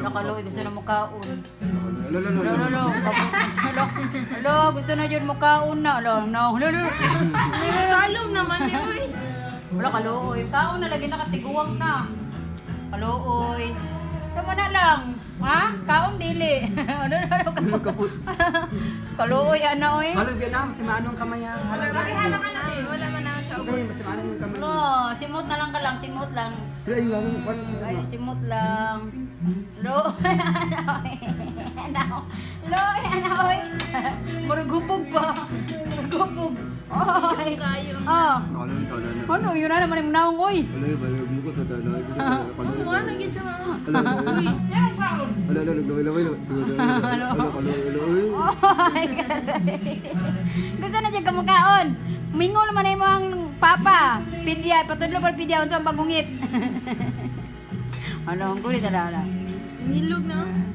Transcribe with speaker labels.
Speaker 1: Nakaloy, gusto na mukaon.
Speaker 2: Lolo.
Speaker 1: Alo, gusto na dyan mukaon na. Alo, no.
Speaker 3: May masalom naman ni Uy.
Speaker 1: Wala, kalooy. Kaon na, lagi nakatiguang na. Kalooy. Sama na lang. Ha? Kaon dili. Ano?
Speaker 2: Kaput.
Speaker 1: Kalooy, ano, oy.
Speaker 2: Halag yan na, masimano ang kamay.
Speaker 3: Wala man naman sa
Speaker 2: Okay, masimano ang kamay.
Speaker 1: Lo, simot na lang ka lang, simot lang.
Speaker 2: Pero ayun lang, ano siya
Speaker 1: Ay,
Speaker 2: naman?
Speaker 1: simot lang. Lo, ano? Lo, ano, oy. Murugupog pa. Murugupog. Oy.
Speaker 3: kayo.
Speaker 1: Oh.
Speaker 2: Nakalawin taon na.
Speaker 1: Ano, yun na naman yung naong, oy.
Speaker 2: Wala yung balo, muko to taon na.
Speaker 3: Oo, ano gid siya mga.
Speaker 2: Uy. Ala, lagawin. Uy.
Speaker 1: Oy. Gusto na siya kamukaon. Mingol man ay mo ang papa. Pidya, patudlo pa pidya unsa ang pagungit. Ano, ang kulit ala.
Speaker 3: Nilog na.